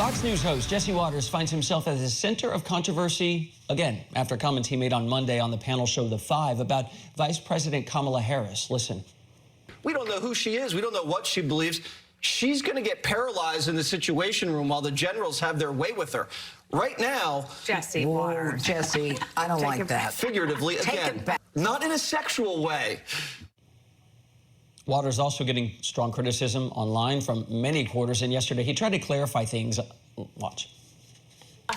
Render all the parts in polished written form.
Fox News host Jesse Watters finds himself at the center of controversy again after comments he made on Monday on the panel show The Five about Vice President Kamala Harris. Listen. We don't know who she is. We don't know what she believes. She's going to get paralyzed in the Situation Room while the generals have their way with her. Right now, Jesse Watters. Jesse, I don't like that. Figuratively, again, not in a sexual way. Watters also getting strong criticism online from many quarters, and yesterday he tried to clarify things. Watch.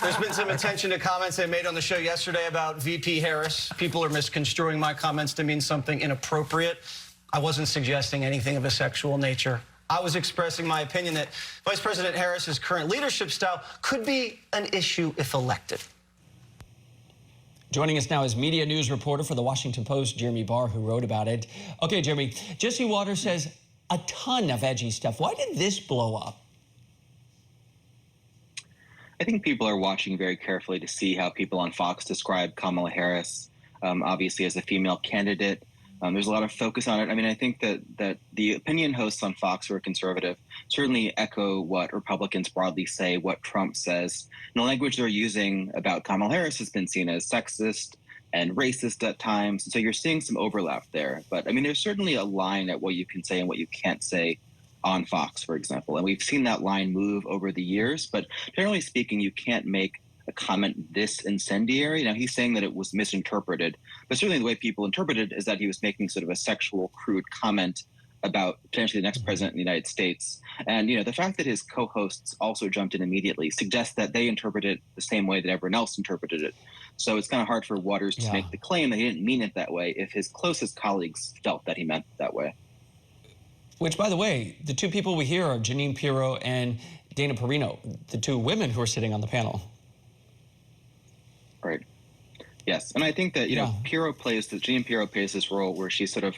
There's been some attention to comments I made on the show yesterday about VP Harris. People are misconstruing my comments to mean something inappropriate. I wasn't suggesting anything of a sexual nature. I was expressing my opinion that Vice President Harris's current leadership style could be an issue if elected. Joining us now is media news reporter for the Washington Post, Jeremy Barr, who wrote about it. Okay, Jeremy, Jesse Watters says a ton of edgy stuff. Why did this blow up? I think people are watching very carefully to see how people on Fox describe Kamala Harris, obviously as a female candidate. There's a lot of focus on it. I mean, I think that the opinion hosts on Fox who are conservative certainly echo what Republicans broadly say, what Trump says. And the language they're using about Kamala Harris has been seen as sexist and racist at times. So you're seeing some overlap there. But I mean, there's certainly a line at what you can say and what you can't say on Fox, for example. And we've seen that line move over the years. But generally speaking, you can't make a comment this incendiary. Now, he's saying that it was misinterpreted, but certainly the way people interpreted it is that he was making sort of a sexual, crude comment about potentially the next president of the United States. And, you know, the fact that his co-hosts also jumped in immediately suggests that they interpreted it the same way that everyone else interpreted it. So it's kind of hard for Watters to make the claim that he didn't mean it that way if his closest colleagues felt that he meant it that way. Which, by the way, the two people we hear are Jeanine Pirro and Dana Perino, the two women who are sitting on the panel. Right. Yes. And I think that, Jeanine Pirro plays this role where she's sort of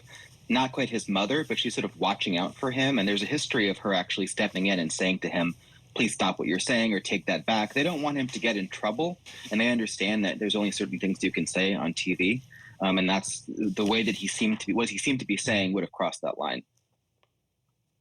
not quite his mother, but she's sort of watching out for him. And there's a history of her actually stepping in and saying to him, please stop what you're saying or take that back. They don't want him to get in trouble. And they understand that there's only certain things you can say on TV. And that's the way that what he seemed to be saying would have crossed that line.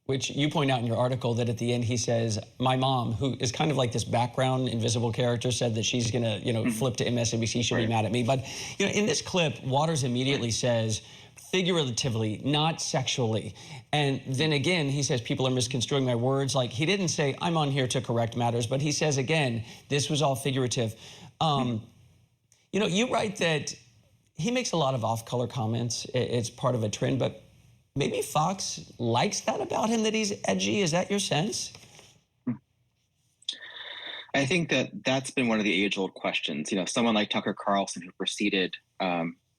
Which you point out in your article that at the end he says, my mom, who is kind of like this background invisible character, said that she's going to, flip to MSNBC, she'll be mad at me. But, in this clip, Watters immediately says, figuratively, not sexually. And then again, he says people are misconstruing my words. Like, he didn't say, I'm on here to correct matters, but he says, again, this was all figurative. You write that he makes a lot of off-color comments. It's part of a trend, but maybe Fox likes that about him, that he's edgy. Is that your sense? I think that's been one of the age-old questions. Someone like Tucker Carlson, who preceded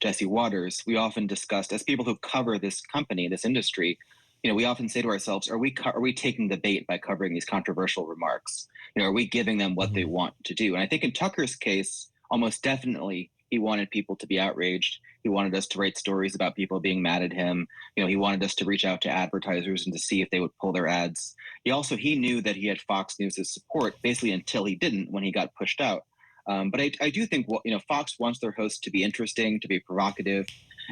Jesse Watters, we often discussed, as people who cover this company, this industry, we often say to ourselves, are we taking the bait by covering these controversial remarks? Are we giving them what they want to do? And I think in Tucker's case, almost definitely, he wanted people to be outraged. He wanted us to write stories about people being mad at him. He wanted us to reach out to advertisers and to see if they would pull their ads. He knew that he had Fox News' support, basically until he didn't, when he got pushed out. But I do think, Fox wants their hosts to be interesting, to be provocative.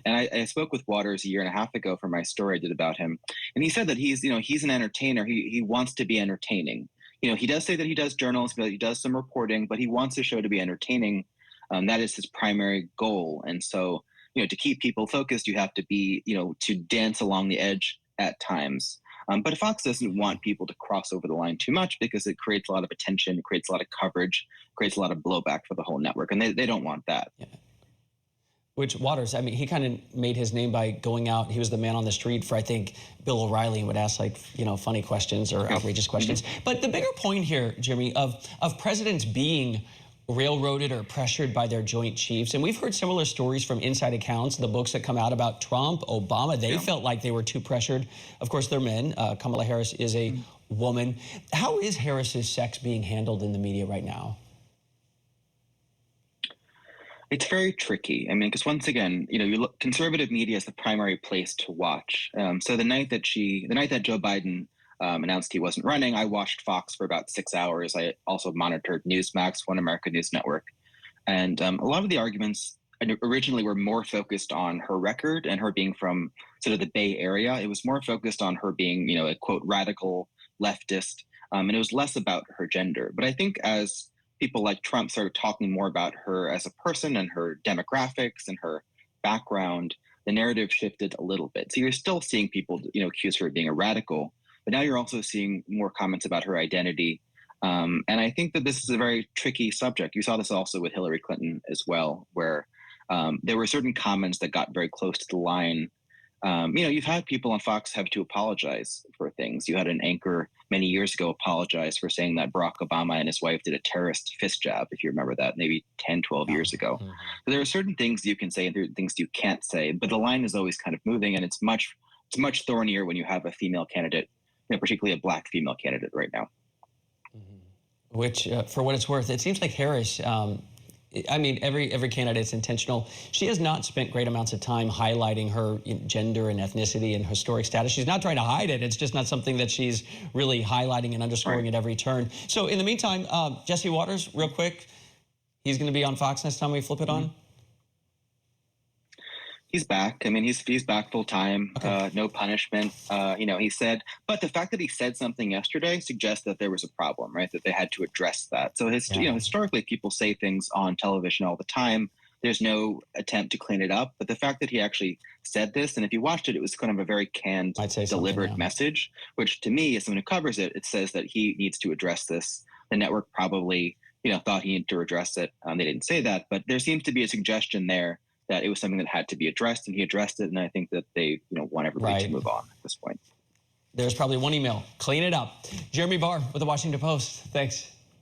And I spoke with Watters a year and a half ago for my story I did about him. And he said that he's an entertainer. He wants to be entertaining. He does say that he does journalism, that he does some reporting, but he wants the show to be entertaining. That is his primary goal. And so, to keep people focused, you have to be, to dance along the edge at times. But Fox doesn't want people to cross over the line too much because it creates a lot of attention, it creates a lot of coverage, creates a lot of blowback for the whole network. And they don't want that. Yeah. Which Watters, I mean, he kind of made his name by going out. He was the man on the street for, I think, Bill O'Reilly, and would ask, funny questions or outrageous questions. But the bigger point here, Jeremy, of presidents being railroaded or pressured by their joint chiefs. And we've heard similar stories from inside accounts, the books that come out about Trump, Obama. They felt like they were too pressured. Of course, they're men. Kamala Harris is a woman. How is Harris's sex being handled in the media right now? It's very tricky. I mean, because once again, conservative media is the primary place to watch. So the night that Joe Biden announced he wasn't running, I watched Fox for about 6 hours. I also monitored Newsmax, One America News Network. And a lot of the arguments originally were more focused on her record and her being from sort of the Bay Area. It was more focused on her being, a quote, radical leftist. And it was less about her gender. But I think as people like Trump started talking more about her as a person and her demographics and her background, the narrative shifted a little bit. So you're still seeing people, accuse her of being a radical, but now you're also seeing more comments about her identity. And I think that this is a very tricky subject. You saw this also with Hillary Clinton as well, where there were certain comments that got very close to the line. You've had people on Fox have to apologize for things. You had an anchor many years ago apologize for saying that Barack Obama and his wife did a terrorist fist jab, if you remember that, maybe 10, 12 years ago. Mm-hmm. So there are certain things you can say and there are things you can't say, but the line is always kind of moving, and it's much thornier when you have a female candidate, particularly a black female candidate right now. Mm-hmm. Which, for what it's worth, it seems like Harris, every candidate's intentional. She has not spent great amounts of time highlighting her gender and ethnicity and historic status. She's not trying to hide it. It's just not something that she's really highlighting and underscoring at every turn. So in the meantime, Jesse Waters, real quick, he's going to be on Fox next time we flip it on? He's back. He's back full time. Okay. No punishment. He said, but the fact that he said something yesterday suggests that there was a problem, right? That they had to address that. So historically, people say things on television all the time. There's no attempt to clean it up. But the fact that he actually said this, and if you watched it, it was kind of a very canned, deliberate message, which to me, as someone who covers it, it says that he needs to address this. The network probably, thought he needed to address it. They didn't say that, but there seems to be a suggestion there that it was something that had to be addressed, and he addressed it. And I think that they, want everybody to move on at this point. There's probably one email. Clean it up. Jeremy Barr with the Washington Post. Thanks.